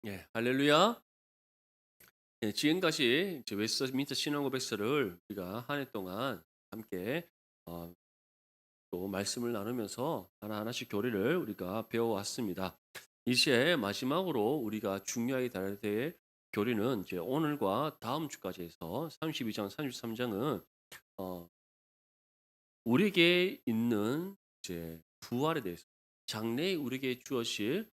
예, 할렐루야. 예, 지금까지 이제 웨스트민스터 신앙고백서를 우리가 한 해 동안 함께 어, 또 말씀을 나누면서 하나하나씩 교리를 우리가 배워왔습니다. 이제 마지막으로 우리가 중요하게 다뤄야 될 교리는 이제 오늘과 다음 주까지 해서 32장, 33장은 우리에게 있는 이제 부활에 대해서, 장래에 우리에게 주어질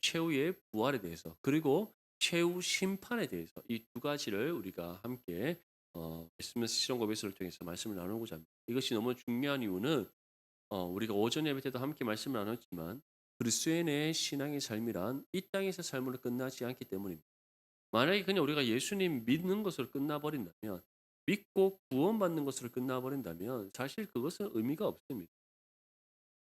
최후의 부활에 대해서, 그리고 최후 심판에 대해서 이 두 가지를 우리가 함께 말씀에서 실험 고백서를 통해서 말씀을 나누고자 합니다. 이것이 너무 중요한 이유는 우리가 오전 예배 때도 함께 말씀을 나눴지만 그리스도인의 신앙의 삶이란 이 땅에서 삶으로 끝나지 않기 때문입니다. 만약에 그냥 우리가 예수님 믿는 것으로 끝나버린다면, 믿고 구원받는 것으로 끝나버린다면 사실 그것은 의미가 없습니다.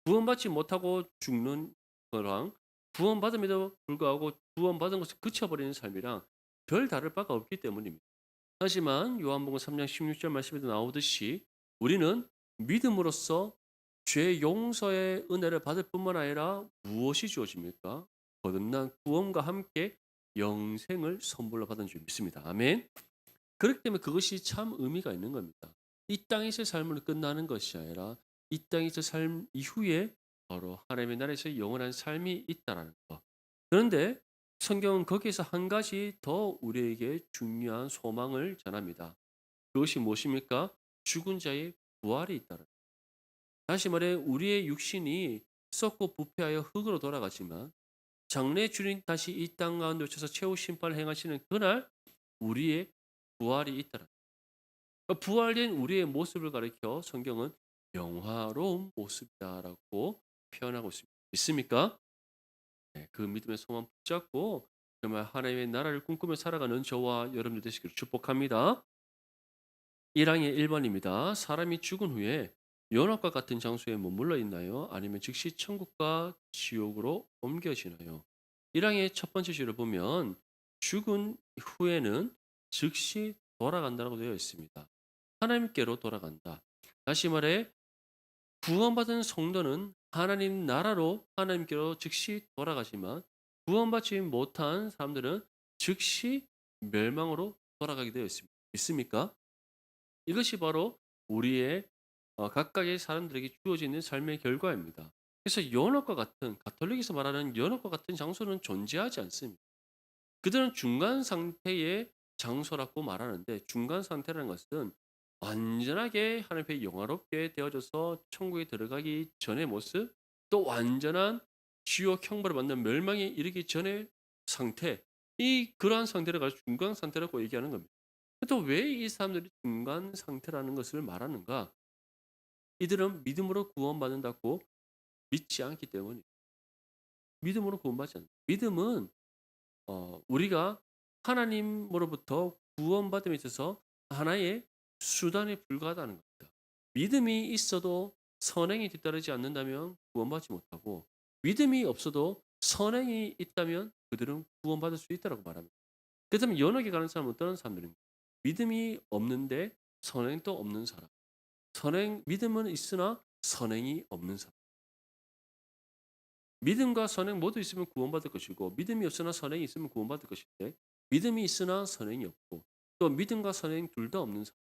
구원받지 못하고 죽는 거랑 구원받음에도 불구하고 구원받은 것을 그쳐버리는 삶이랑 별 다를 바가 없기 때문입니다. 하지만 요한복음 3장 16절 말씀에도 나오듯이 우리는 믿음으로써 죄 용서의 은혜를 받을 뿐만 아니라 무엇이 주어집니까? 거듭난 구원과 함께 영생을 선물로 받은 줄 믿습니다. 아멘. 그렇기 때문에 그것이 참 의미가 있는 겁니다. 이 땅에서의 삶을 끝나는 것이 아니라 이 땅에서 삶 이후에 바로 하나님의 나라에서 영원한 삶이 있다라는 것. 그런데 성경은 거기에서 한 가지 더 우리에게 중요한 소망을 전합니다. 그것이 무엇입니까? 죽은 자의 부활이 있다는 것. 다시 말해 우리의 육신이 썩고 부패하여 흙으로 돌아가지만 장래 주님 다시 이 땅 가운데 오셔서 최후 심판을 행하시는 그날 우리의 부활이 있다는 부활된 우리의 모습을 가리켜 성경은 영화로운 모습이다라고 표현하고 있습니다. 믿습니까? 네, 그 믿음의 소망 붙잡고 정말 하나님의 나라를 꿈꾸며 살아가는 저와 여러분들 되시기를 축복합니다. 1항의 1번입니다. 사람이 죽은 후에 연옥과 같은 장소에 머물러 있나요? 아니면 즉시 천국과 지옥으로 옮겨지나요? 1항의 첫 번째 줄을 보면 죽은 후에는 즉시 돌아간다고 되어 있습니다. 하나님께로 돌아간다. 다시 말해 구원받은 성도는 하나님 나라로 하나님께로 즉시 돌아가지만 구원받지 못한 사람들은 즉시 멸망으로 돌아가게 되어 있습니다. 믿습니까? 이것이 바로 우리의 각각의 사람들에게 주어지는 삶의 결과입니다. 그래서 연옥과 같은 가톨릭에서 말하는 연옥과 같은 장소는 존재하지 않습니다. 그들은 중간 상태의 장소라고 말하는데 중간 상태라는 것은 완전하게 하나님 앞에 영화롭게 되어져서 천국에 들어가기 전의 모습, 또 완전한 지옥 형벌을 받는 멸망에 이르기 전의 상태, 그러한 상태를 가지고 중간 상태라고 얘기하는 겁니다. 또 왜 이 사람들이 중간 상태라는 것을 말하는가? 이들은 믿음으로 구원받는다고 믿지 않기 때문에 믿음으로 구원받지 않는 믿음은 우리가 하나님으로부터 구원받음에 있어서 하나의 수단에 불과하다는 겁니다. 믿음이 있어도 선행이 뒤따르지 않는다면 구원받지 못하고 믿음이 없어도 선행이 있다면 그들은 구원받을 수 있다고 말합니다. 그렇다면 연옥에 가는 사람은 어떤 사람들입니까? 믿음이 없는데 선행도 없는 사람. 믿음은 있으나 선행이 없는 사람. 믿음과 선행 모두 있으면 구원받을 것이고 믿음이 없으나 선행이 있으면 구원받을 것인데 믿음이 있으나 선행이 없고 또 믿음과 선행 둘 다 없는 사람.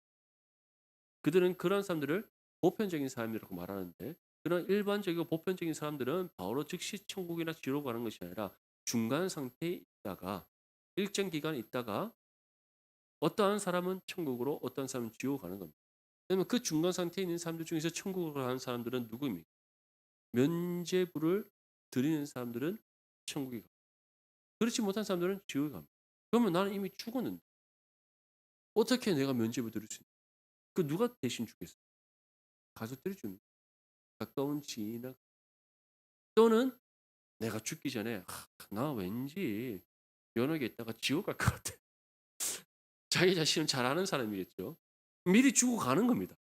그들은 그런 사람들을 보편적인 사람이라고 말하는데 그런 일반적이고 보편적인 사람들은 바로 즉시 천국이나 지옥으로 가는 것이 아니라 중간 상태에 있다가 일정 기간 있다가 어떠한 사람은 천국으로 어떠한 사람은 지옥으로 가는 겁니다. 그러면 그 중간 상태에 있는 사람들 중에서 천국으로 가는 사람들은 누구입니까? 면죄부를 드리는 사람들은 천국에 갑니다. 그렇지 못한 사람들은 지옥에 갑니다. 그러면 나는 이미 죽었는데 어떻게 내가 면죄부 드릴 수 있는 그 누가 대신 주겠어요? 가족들이 줍니다. 가까운 지인이나 또는 내가 죽기 전에 나 왠지 연옥에 있다가 지옥 갈 것 같아. 자기 자신은 잘 아는 사람이겠죠. 미리 죽어 가는 겁니다.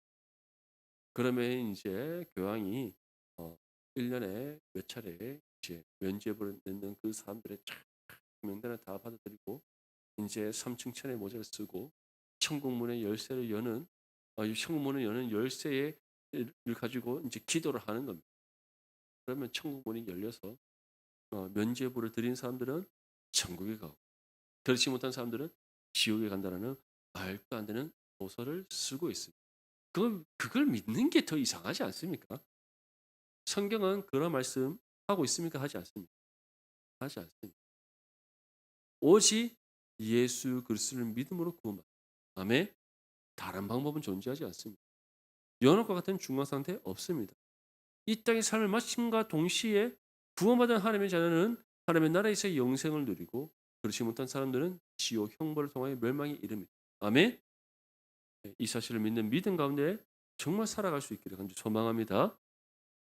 그러면 이제 교황이 어 1 년에 몇 차례 이제 면죄부를 내는 그 사람들의 쫙 명단을 다 받아들이고 인제 삼층천의 모자를 쓰고 천국 문의 열쇠를 여는 이 천국 문을 여는 열쇠의 을 가지고 인제 기도를 하는 겁니다. 그러면 천국 문이 열려서 면죄부를 드린 사람들은 천국에 가고 그렇지 못한 사람들은 지옥에 간다라는 말도 안 되는 도서를 쓰고 있습니다. 그걸 믿는 게 더 이상하지 않습니까? 성경은 그런 말씀하고 있습니까? 하지 않습니다. 하지 않습니다. 오직 예수 그리스도를 믿음으로 구원받습니다. 아멘. 다른 방법은 존재하지 않습니다. 연옥과 같은 중간 상태 없습니다. 이 땅의 삶을 마침과 동시에 구원받은 하나님의 자녀는 하나님의 나라에서 영생을 누리고 그렇지 못한 사람들은 지옥 형벌을 통하여 멸망에 이릅니다. 아멘. 네, 이 사실을 믿는 믿음 가운데 정말 살아갈 수 있기를 간절히 소망합니다.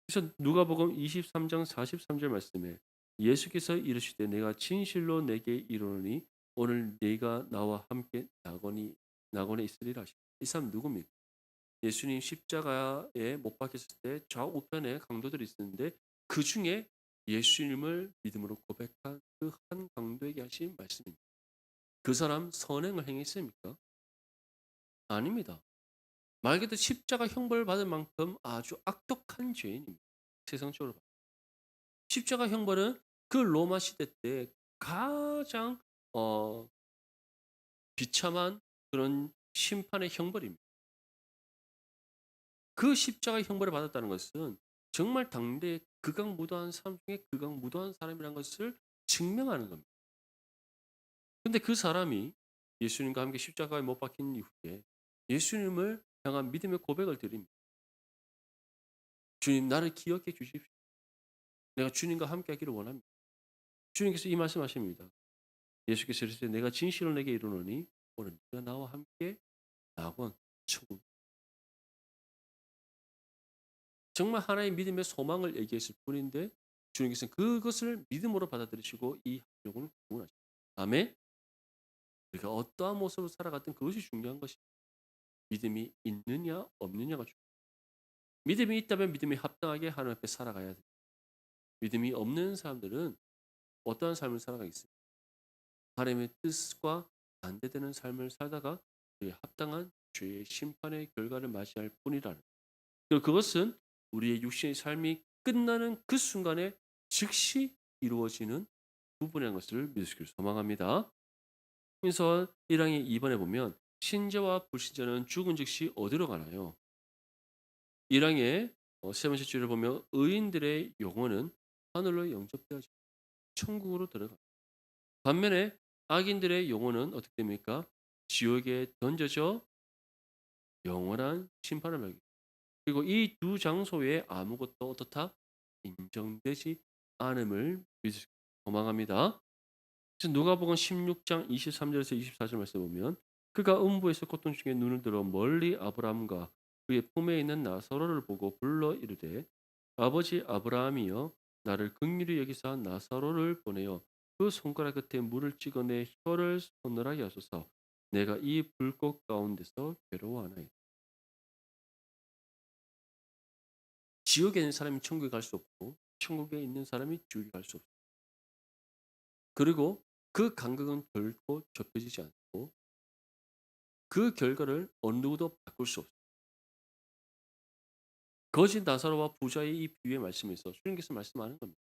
그래서 누가복음 23장 43절 말씀에 예수께서 이르시되 내가 진실로 내게 이르노니 오늘 네가 나와 함께 낙원에 있으리라 하시니 이 사람 누굽니까? 예수님 십자가에 못 박혔을 때 좌우편에 강도들이 있었는데 그중에 예수님을 믿음으로 고백한 그 한 강도에게 하신 말씀입니다. 그 사람 선행을 행했습니까? 아닙니다. 말 그대로 십자가 형벌을 받을 만큼 아주 악독한 죄인입니다. 세상적으로 봐요. 십자가 형벌은 그 로마 시대 때 가장 어 비참한 그런 심판의 형벌입니다. 그 십자가 형벌을 받았다는 것은 정말 당대에 극악무도한 사람 중에 극악무도한 사람이라는 것을 증명하는 겁니다. 근데 그 사람이 예수님과 함께 십자가에 못 박힌 이후에 예수님을 향한 믿음의 고백을 드립니다. 주님 나를 기억해 주십시오. 내가 주님과 함께 하기를 원합니다. 주님께서 이 말씀하십니다. 예수께서 이르시되 내가 진실로 내게 이르노니 오늘 네가 나와 함께 낙원 천국 정말 하나의 믿음의 소망을 얘기했을 뿐인데 주님께서는 그것을 믿음으로 받아들이시고 이 영혼을 구원하십니다. 아멘. 우리가 어떠한 모습으로 살아갔든 그것이 중요한 것이 믿음이 있느냐 없느냐가 중요합니다. 믿음이 있다면 믿음에 합당하게 하나님 앞에 살아가야 됩니다. 믿음이 없는 사람들은 어떠한 삶을 살아가겠습니까? 하나님의 뜻과 반대되는 삶을 살다가 그에 합당한 죄의 심판의 결과를 맞이할 뿐이라는 그리고 그것은 우리의 육신의 삶이 끝나는 그 순간에 즉시 이루어지는 부분이라는 것을 믿으시길 소망합니다. 그래서 1장의 2번에 보면 신자와 불신자는 죽은 즉시 어디로 가나요? 1장의 세 번째 줄을 보면 의인들의 영혼은 하늘로 영접되어져 천국으로 들어가. 반면에 악인들의 영혼은 어떻게 됩니까? 지옥에 던져져 영원한 심판을 받게. 그리고 이 두 장소에 아무것도 어떻다? 인정되지 않음을 믿으시기 소망합니다. 그래서 누가복음 16장 23절에서 24절 말씀 보면 그가 음부에서 고통 중에 눈을 들어 멀리 아브라함과 그의 품에 있는 나사로를 보고 불러 이르되 아버지 아브라함이여 나를 긍휼히 여기사 나사로를 보내어 그 손가락 끝에 물을 찍어 내 혀를 서늘하게 하소서 내가 이 불꽃 가운데서 괴로워하나이다. 지옥에 있는 사람이 천국에 갈 수 없고 천국에 있는 사람이 지옥에 갈 수 없습니다. 그리고 그 간격은 결코 좁혀지지 않고 그 결과를 어느 누구도 바꿀 수 없습니다. 거짓 나사로와 부자의 이 비유의 말씀에서 주님께서 말씀하는 겁니다.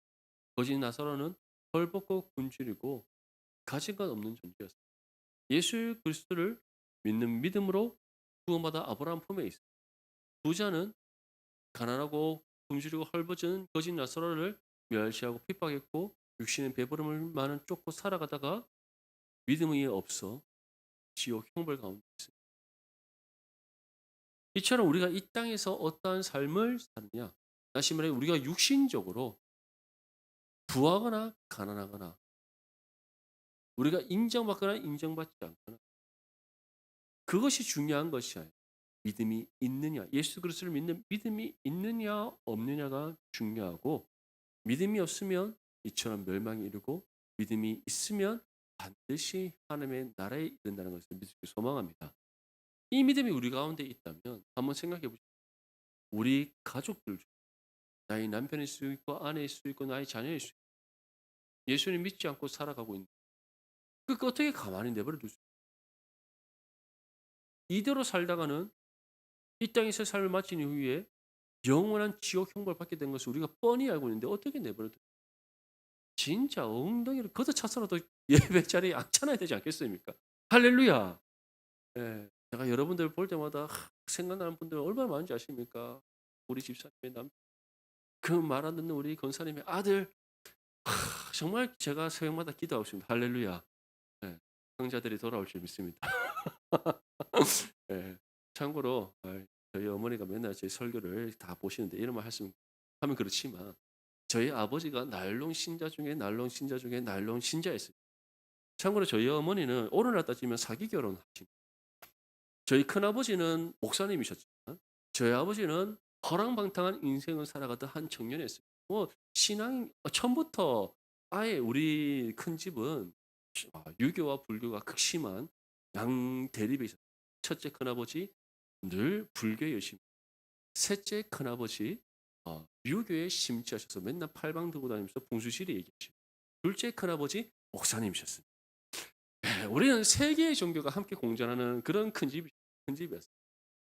거짓 나사로는 헐벗고 굶주리고 가진 것 없는 존재였습니다. 예수 그리스도를 믿는 믿음으로 구원받아 아브라함 품에 있습니다. 부자는 가난하고 굶주리고 헐벗은 거짓 나사로를 멸시하고 핍박했고 육신의 배부름을만은 쫓고 살아가다가 믿음이 없어 지옥 형벌 가운데 있습니다. 이처럼 우리가 이 땅에서 어떠한 삶을 사느냐 다시 말해 우리가 육신적으로 부하거나 가난하거나 우리가 인정받거나 인정받지 않거나 그것이 중요한 것이 아니라 믿음이 있느냐 예수 그리스도를 믿는 믿음이 있느냐 없느냐가 중요하고 믿음이 없으면 이처럼 멸망에 이르고 믿음이 있으면 반드시 하나님의 나라에 이른다는 것을 믿기 소망합니다. 이 믿음이 우리 가운데 있다면 한번 생각해 보십시오. 우리 가족들 중 나의 남편일 수 있고 아내일 수 있고 나의 자녀일 수 있고 예수님 믿지 않고 살아가고 있는 그 어떻게 가만히 내버려 둘 수 있어요? 이대로 살다가는 이 땅에서 삶을 마친 이후에 영원한 지옥 형벌 받게 된 것을 우리가 뻔히 알고 있는데 어떻게 내버려 둬요? 진짜 엉덩이를 걷어차서라도 예배 자리에 앉혀놔야 되지 않겠습니까? 할렐루야. 예. 제가 여러분들 볼 때마다 생각나는 분들 얼마나 많은지 아십니까? 우리 집사님의 그 말 안 듣는 우리 권사님의 아들. 정말 제가 새벽마다 기도하고 있습니다. 할렐루야. 예. 형제들이 돌아올 줄 믿습니다. 예. 참고로 저희 어머니가 맨날 제 설교를 다 보시는데 이런 말 하면 그렇지만 저희 아버지가 날롱 신자 중에 날롱 신자 중에 날롱 신자였어요. 참고로 저희 어머니는 오늘날 따지면 사기 결혼하신, 저희 큰아버지는 목사님이셨지만 저희 아버지는 허랑방탕한 인생을 살아가던 한 청년이었어요. 뭐 신앙 처음부터 아예 우리 큰 집은 유교와 불교가 극심한 양 대립에 있었어요. 첫째 큰아버지 늘 불교에 열심히, 셋째 큰아버지 유교에 심취하셔서 맨날 팔방 들고 다니면서 풍수지리 얘기하시고, 둘째 큰아버지 목사님이셨습니다. 예, 우리는 세 개의 종교가 함께 공존하는 그런 큰 집이었어요.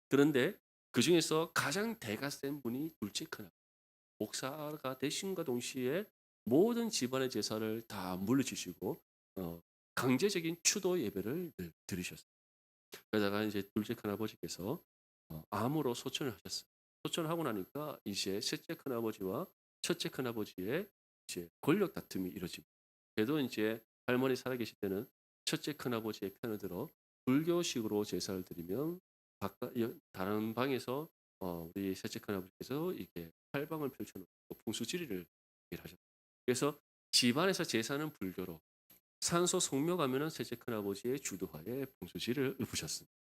그런데 그중에서 가장 대가 센 분이 둘째 큰아버지. 목사가 되심과 동시에 모든 집안의 제사를 다 물리치시고 강제적인 추도 예배를 늘 드리셨어요. 그러다가 이제 둘째 큰아버지께서 암으로 소천을 하셨어요. 소천을 하고 나니까 이제 셋째 큰아버지와 첫째 큰아버지의 이제 권력 다툼이 이루어집니다. 그래도 이제 할머니 살아계실 때는 첫째 큰아버지의 편을 들어 불교식으로 제사를 드리면 다른 방에서 우리 셋째 큰아버지께서 이렇게 활방을 펼쳐놓고 풍수지리를 하셨어요. 그래서 집안에서 제사는 불교로, 산소 성묘 가면은 셋째 큰아버지의 주도하에 풍수지를 읊으셨습니다.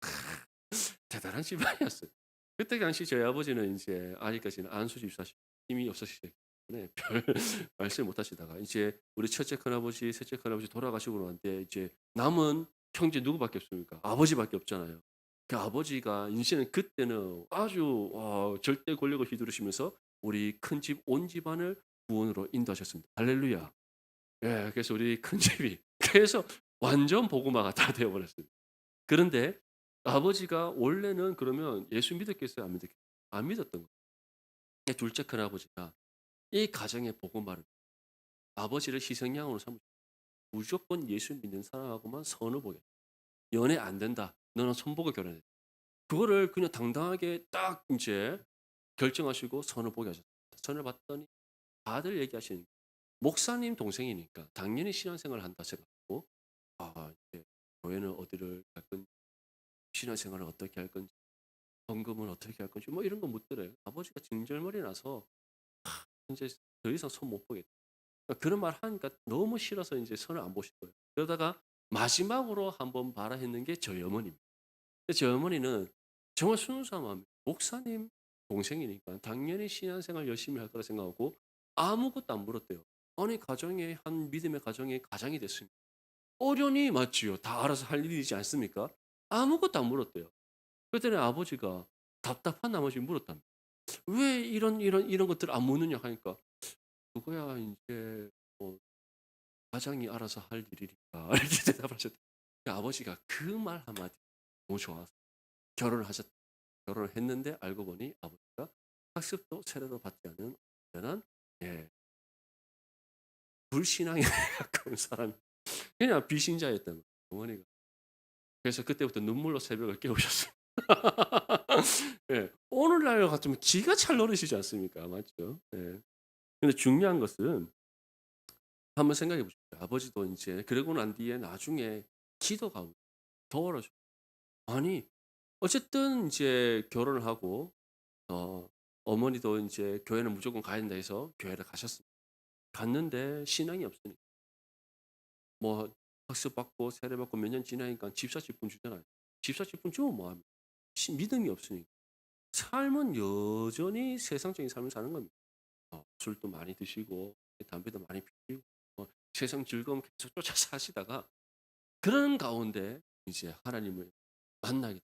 대단한 집안이었어요. 그때 당시 저희 아버지는 이제 아직까지는 안수 집사시고 힘이 없으시기 때문에 별 말씀을 못 하시다가 이제 우리 첫째 큰아버지, 셋째 큰아버지 돌아가시고 나는데 이제 남은 형제 누구밖에 없습니까? 아버지밖에 없잖아요. 그 아버지가 이제는 그때는 아주 절대 권력을 휘두르시면서 우리 큰 집 온 집안을 구원으로 인도하셨습니다. 할렐루야. 예, 그래서 우리 큰 집이 그래서 완전 복음화가 다 되어 버렸습니다. 그런데 아버지가 원래는 그러면 예수 믿었겠어요? 안 믿었겠어요? 안 믿었던 거예요. 둘째 큰아버지가 이 가정의 복음화를 아버지를 희생양으로 삼으시고 무조건 예수 믿는 사람하고만 선을 보게. 연애 안 된다. 너는 손보고 결혼해. 그거를 그냥 당당하게 딱 이제 결정하시고 선을 보게 하셨어요. 선을 봤더니 다들 얘기하시는 게 목사님 동생이니까 당연히 신앙생활을 한다 생각하고 이제 교회는 어디를 갈 건지, 신앙생활을 어떻게 할 건지, 헌금은 어떻게 할 건지 뭐 이런 거 묻더래요. 아버지가 진절머리 나서 이제 더 이상 손 못 보겠다. 그러니까 그런 말 하니까 너무 싫어서 이제 손을 안 보신 거예요. 그러다가 마지막으로 한번 봐라 했는 게 저희 어머니입니다. 근데 저희 어머니는 정말 순수한 마음이에요. 목사님 동생이니까 당연히 신앙생활 열심히 할 거라 생각하고 아무것도 안 물었대요. 아니 가정에 한 믿음의 가정에 가장이 됐습니다. 어련히 맞지요. 다 알아서 할 일이지 않습니까? 아무것도 안 물었대요. 그랬더니 아버지가 답답한 나머지 물었답니다. "왜 이런 것들을 안 묻느냐." 하니까 "그거야 인제 뭐 가장이 알아서 할 일이니까." 이렇게 대답을 하셨대요. 그 아버지가 그 말 한마디 너무 좋아서 결혼을 하셨 결혼을 했는데 알고 보니 아버지가 학습도 세례도 받지 않은 온전한 예 불신앙에 가까운 사람이, 그냥 비신자였던 거예요 어머니가. 그래서 그때부터 눈물로 새벽을 깨우셨어요. 예. 오늘날 같으면 기가 찰 노릇이지 않습니까? 맞죠? 예. 근데 중요한 것은 한번 생각해 보십시오. 아버지도 인제 그러고 난 뒤에 나중에 기도가 더 어려워져요. 아니 어쨌든 인제 결혼을 하고 어머니도 인제 교회는 무조건 가야 된다 해서 교회를 가셨습니다. 갔는데 신앙이 없으니까 뭐 학습받고 세례받고 몇 년 지나니까 집사직분 주잖아요. 집사직분 주면 뭐 합니까? 믿음이 없으니까. 삶은 여전히 세상적인 삶을 사는 겁니다. 술도 많이 드시고 담배도 많이 피우고 세상 즐거움 계속 쫓아 사시다가 그런 가운데 이제 하나님을 만나게,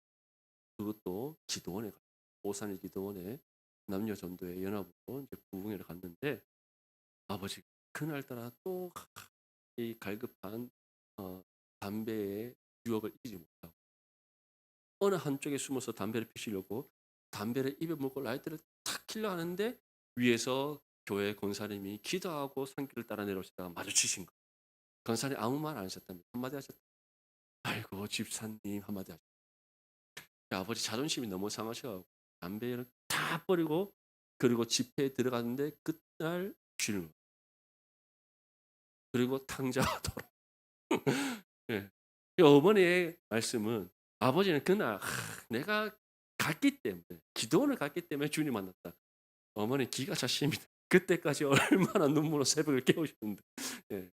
그것도 기도원에 가요. 오산일 기도원에 남녀 전도회 연합으로 이제 부흥회를 갔는데 아버지가 그날따라 또 이 갈급한 어 담배의 유혹을 이기지 못하고 어느 한쪽에 숨어서 담배를 피우려고 담배를 입에 물고 라이터를 탁 켜려 하는데 위에서 교회 권사님이 기도하고 산길을 따라 내려오시다가 마주치신 거. 권사님 아무 말 안 하셨답니다. 한마디 하셨다. 아이고 집사님 한마디 하셨다. 아버지 자존심이 너무 상하셔가지고 담배를 다 버리고 그리고 집회에 들어갔는데 그날 주는 거예요. 그리고 탕자가 돌아. 예. 이 어머니의 말씀은 아버지는 그날 내가 갔기 때문에 기도원을 갔기 때문에 주님 만났다. 어머니 기가 차십니다. 그때까지 얼마나 눈물로 새벽을 깨우셨는데. 예.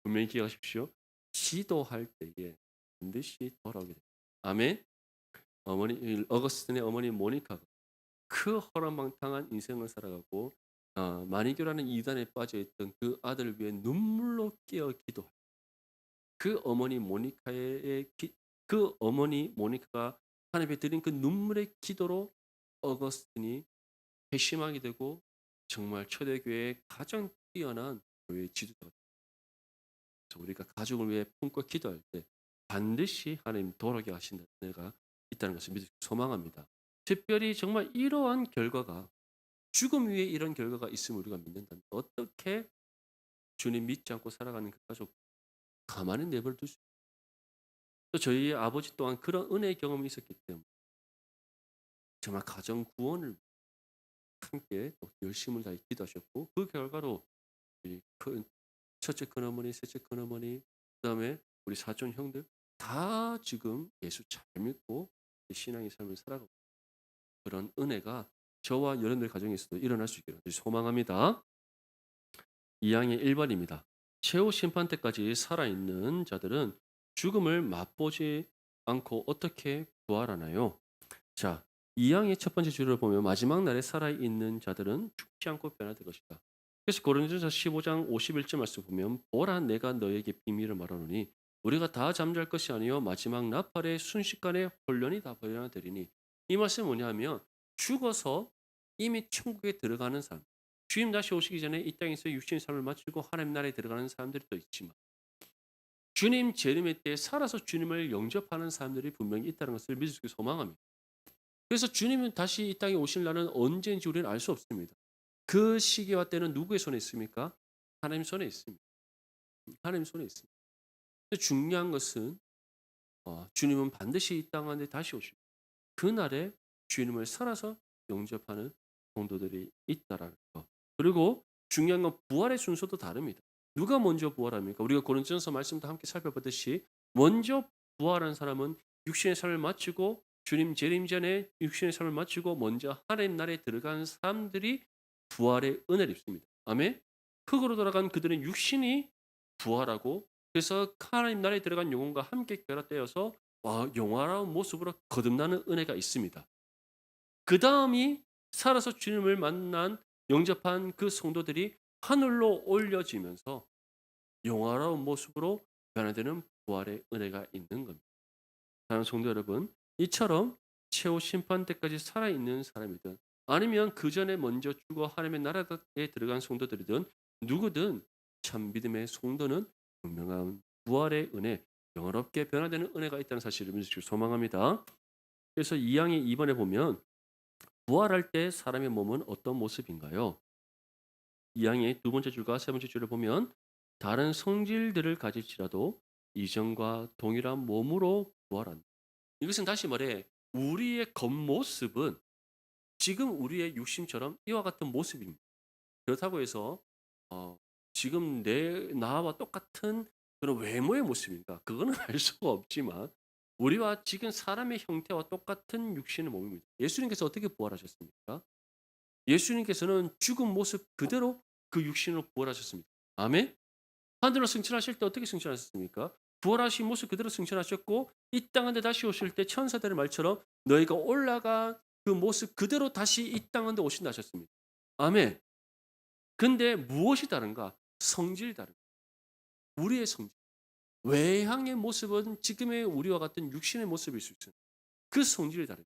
분명히 기억하십시오. 기도할 때에 반드시 돌아오게 됩니다. 아멘. 어거스틴의 어머니 모니카가 그 허랑방탕한 인생을 살아가고 마니교라는 이단에 빠져있던 그 아들을 위해 눈물로 깨어 기도할 그 어머니 모니카가 하나님께 드린 그 눈물의 기도로 어거스틴이 회심하게 되고 정말 초대교회의 가장 뛰어난 교회 지도자가 됩니다. 그래서 우리가 가족을 위해 품고 기도할 때 반드시 하나님 돌아오게 하신다는 은혜가 있다는 것을 믿을 소망합니다. 특별히 정말 이러한 결과가 죽음 위에 이런 결과가 있음을 우리가 믿는다면 어떻게 주님 믿지 않고 살아가는 그 가족 가만히 내버려 둘 수 있어요. 또 저희 아버지 또한 그런 은혜의 경험이 있었기 때문에 정말 가정 구원을 함께 또 열심을 다해 기도하셨고 그 결과로 우리 첫째 큰어머니, 셋째 큰어머니, 그다음에 우리 사촌 형들 다 지금 예수 잘 믿고 신앙의 삶을 살아가고 그런 은혜가 저와 여러분들 가정에서도 일어날 수 있기를 소망합니다. 2항의 1번입니다. 최후 심판 때까지 살아있는 자들은 죽음을 맛보지 않고 어떻게 부활하나요? 자, 2항의 첫 번째 주를 보면 마지막 날에 살아있는 자들은 죽지 않고 변화될 것이다. 그래서 고린도전서 15장 51절 말씀 보면 보라 내가 너에게 비밀을 말하노니 우리가 다 잠잘 것이 아니요 마지막 나팔의 순식간에 혼련이 다 벌어나되리니 이 말씀은 뭐냐면 죽어서 이미 천국에 들어가는 사람 주님 다시 오시기 전에 이 땅에서 육신의 삶을 마치고 하나님 나라에 들어가는 사람들이 또 있지만 주님 재림의 때 살아서 주님을 영접하는 사람들이 분명히 있다는 것을 믿을 수 있게 소망합니다. 그래서 주님은 다시 이 땅에 오실 날은 언제인지 우리는 알 수 없습니다. 그 시기와 때는 누구의 손에 있습니까? 하나님 손에 있습니다. 하나님 손에 있습니다. 근데 중요한 것은 주님은 반드시 이 땅 안에 다시 오시고 그날에 주님을 살아서 영접하는 성도들이 있다라는 것. 그리고 중요한 건 부활의 순서도 다릅니다. 누가 먼저 부활합니까? 우리가 고린도전서 말씀도 함께 살펴보듯이 먼저 부활한 사람은 육신의 삶을 마치고 주님 재림 전에 육신의 삶을 마치고 먼저 하나님 나라에 들어간 사람들이 부활의 은혜를 입습니다. 아멘. 흙으로 돌아간 그들의 육신이 부활하고 그래서 하나님 나라에 들어간 영혼과 함께 결합되어서 영화로운 모습으로 거듭나는 은혜가 있습니다. 그 다음이 살아서 주님을 만난 영접한 그 성도들이 하늘로 올려지면서 영화로운 모습으로 변화되는 부활의 은혜가 있는 겁니다. 사랑하는 성도 여러분, 이처럼 최후 심판 때까지 살아있는 사람이든 아니면 그 전에 먼저 죽어 하나님의 나라에 들어간 성도들이든 누구든 참 믿음의 성도는 분명한 부활의 은혜, 영원롭게 변화되는 은혜가 있다는 사실을 믿으시길 소망합니다. 그래서 2항의 2번에 보면 부활할 때 사람의 몸은 어떤 모습인가요? 2항의 두 번째 줄과 세 번째 줄을 보면 다른 성질들을 가질지라도 이전과 동일한 몸으로 부활한다. 이것은 다시 말해 우리의 겉모습은 지금 우리의 육신처럼 이와 같은 모습입니다. 그렇다고 해서 지금 나와 똑같은 그런 외모의 모습입니까? 그거는 알 수가 없지만 우리와 지금 사람의 형태와 똑같은 육신의 몸입니다. 예수님께서 어떻게 부활하셨습니까? 예수님께서는 죽은 모습 그대로 그 육신으로 부활하셨습니다. 아멘? 하늘로 승천하실 때 어떻게 승천하셨습니까? 부활하신 모습 그대로 승천하셨고 이 땅한테 다시 오실 때 천사들의 말처럼 너희가 올라가 그 모습 그대로 다시 이 땅한테 오신다 하셨습니다. 아멘. 근데 무엇이 다른가? 성질이 다릅니다. 우리의 성질. 외향의 모습은 지금의 우리와 같은 육신의 모습일 수 있어요. 그 성질이 다릅니다.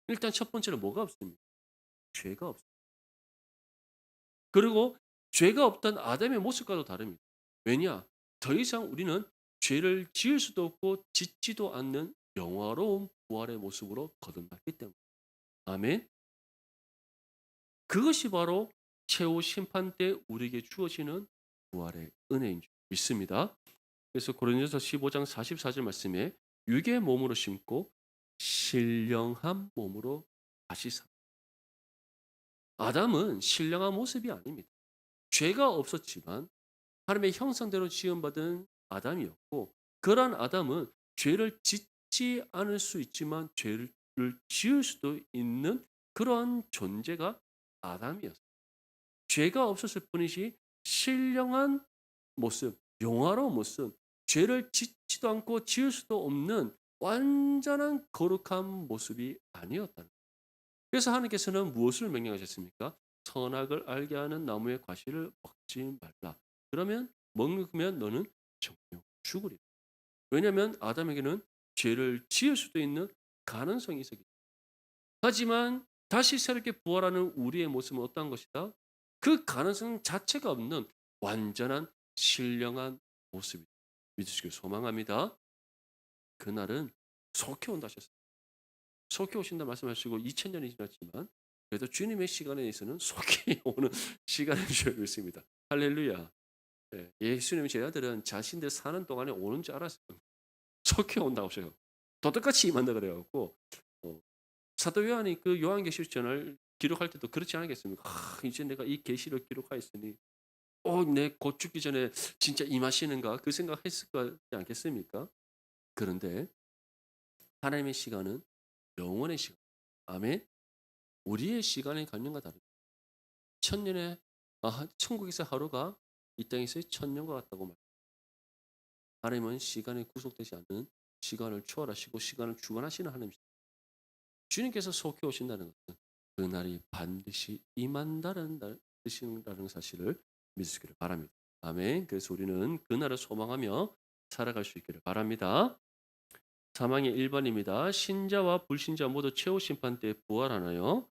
일단 첫 번째는 뭐가 없습니다. 죄가 없습니다. 그리고 죄가 없던 아담의 모습과도 다릅니다. 왜냐? 더 이상 우리는 죄를 지을 수도 없고 짓지도 않는 영화로운 부활의 모습으로 거듭났기 때문에. 아멘. 그것이 바로 최후 심판 때 우리에게 주어지는 부활의 은혜인 줄 믿습니다. 그래서 고린도서 15장 44절 말씀에 육의 몸으로 심고 신령한 몸으로 다시 삽니다. 아담은 신령한 모습이 아닙니다. 죄가 없었지만 하나님의 형상대로 지음받은 아담이었고, 그러한 아담은 죄를 짓지 않을 수 있지만 죄를 지을 수도 있는 그러한 존재가 아담이었어요. 죄가 없었을 뿐이지 신령한 모습, 영화로운 모습, 죄를 짓지도 않고 지을 수도 없는 완전한 거룩한 모습이 아니었다는 거예요. 그래서 하나님께서는 무엇을 명령하셨습니까? 선악을 알게 하는 나무의 과실을 먹지 말라. 그러면 먹으면 너는 정령 죽으리라. 왜냐하면 아담에게는 죄를 지을 수도 있는 가능성이 있었기 때문에. 하지만 다시 새롭게 부활하는 우리의 모습은 어떠한 것이다? 그 가능성 자체가 없는 완전한 신령한 모습이 믿으시길 소망합니다. 그날은 속히 온다 하셨습니다. 속히 오신다 말씀하시고 2000년이 지났지만 그래도 주님의 시간에 있어서는 속히 오는 시간인 줄 믿습니다. 할렐루야. 예, 예수님의 제자들은 자신들 사는 동안에 오는 줄 알았어요. 속히 온다고 하셔요. 도둑같이 임한다 그래갖고 사도 요한이 그 요한계시록전을 기록할 때도 그렇지 않겠습니까? 이제 내가 이 계시를 기록하였으니 내 곧 죽기 전에 진짜 임하시는가 그 생각했을 거 않겠습니까? 그런데 하나님의 시간은 영원의 시간. 아멘. 우리의 시간의 관념과 다릅니다. 천년의 천국에서 하루가 이 땅에서의 천년과 같다고 말. 하나님은 시간에 구속되지 않는 시간을 초월하시고 시간을 주관하시는 하나님이십니다. 주님께서 속히 오신다는 것은 그날이 반드시 임한다는 뜻이라는 사실을 믿으시기를 바랍니다. 아멘. 그래서 우리는 그날을 소망하며 살아갈 수 있기를 바랍니다. 사망의 1번입니다. 신자와 불신자 모두 최후 심판 때 부활하나요?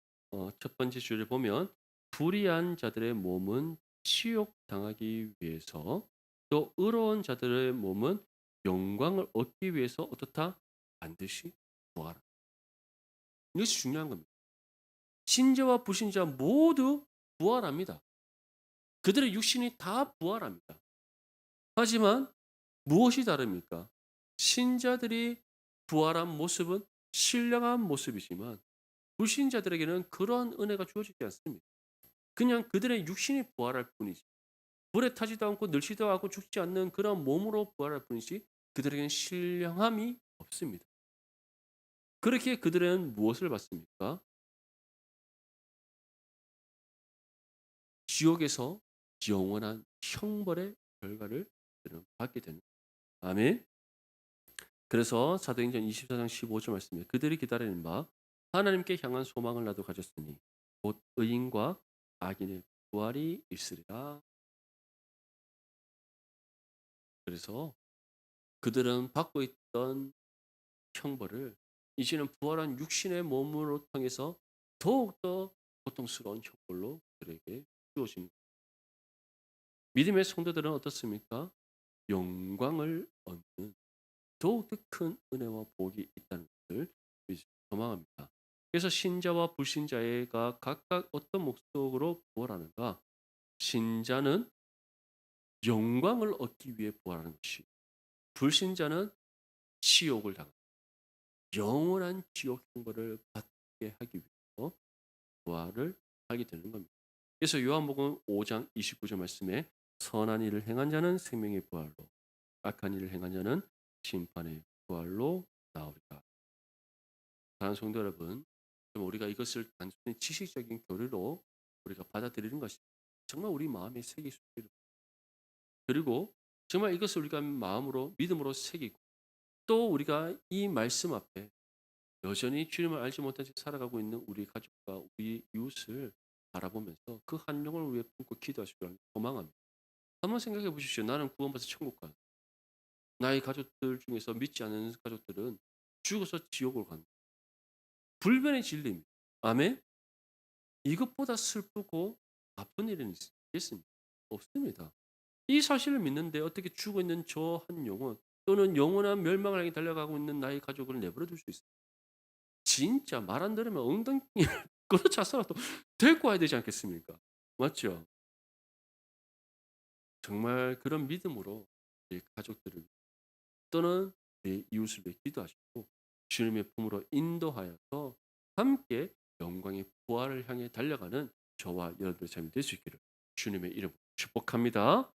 첫 번째 줄을 보면 불의한 자들의 몸은 치욕 당하기 위해서, 또 의로운 자들의 몸은 영광을 얻기 위해서 어떻다? 반드시 부활한다. 이것이 중요한 겁니다. 신자와 불신자 모두 부활합니다. 그들의 육신이 다 부활합니다. 하지만 무엇이 다릅니까? 신자들이 부활한 모습은 신령한 모습이지만 불신자들에게는 그러한 은혜가 주어지지 않습니다. 그냥 그들의 육신이 부활할 뿐이지, 불에 타지도 않고 늙지도 않고 죽지 않는 그런 몸으로 부활할 뿐이지 그들에게는 신령함이 없습니다. 그렇게 그들은 무엇을 받습니까? 지옥에서 영원한 형벌의 결과를 그들은 받게 되는 거예요. 아멘. 그래서 사도행전 24장 15절 말씀에 그들이 기다리는 바 하나님께 향한 소망을 나도 가졌으니 곧 의인과 악인의 부활이 있으리라. 그래서 그들은 받고 있던 형벌을 이제는 부활한 육신의 몸으로 통해서 더욱더 고통스러운 형벌로 그들에게 주어진. 믿음의 성도들은 어떻습니까? 영광을 얻는 더욱더 큰 은혜와 복이 있다는 것을 소망합니다. 그래서 신자와 불신자가 각각 어떤 목적으로 부활하는가? 신자는 영광을 얻기 위해 부활하는 것이, 불신자는 지옥을 당한 영원한 지옥 형벌을 받게 하기 위해서 부활을 하게 되는 겁니다. 그래서 요한복음 5장 29절 말씀에 선한 일을 행한 자는 생명의 부활로, 악한 일을 행한 자는 심판의 부활로 나오리라. 사랑하는 성도 여러분, 우리가 이것을 단순히 지식적인 교리로 우리가 받아들이는 것이 정말 우리 마음에 새길 수 있기를, 그리고 정말 이것을 우리가 마음으로 믿음으로 새기고 또 우리가 이 말씀 앞에 여전히 주님을 알지 못한 채 살아가고 있는 우리 가족과 우리 이웃을 바라보면서 그 한 영혼을 위해 품고 기도하시기를 소망합니다. 한번 생각해 보십시오. 나는 구원받아서 천국 가. 나의 가족들 중에서 믿지 않는 가족들은 죽어서 지옥을 간다. 불변의 진리입니다. 아멘. 이것보다 슬프고 아픈 일은 있겠습니까? 없습니다. 이 사실을 믿는데 어떻게 죽어 있는 저 한 영혼 또는 영원한 멸망을 향해 달려가고 있는 나의 가족을 내버려 둘 수 있어요? 진짜 말 안 들으면 엉덩이 끌어차서라도 데리고 와야 되지 않겠습니까? 맞죠? 정말 그런 믿음으로 내 가족들을 또는 내 이웃을 위해 기도하시고 주님의 품으로 인도하여서 함께 영광의 부활을 향해 달려가는 저와 여러분들의 삶이 될 수 있기를 주님의 이름으로 축복합니다.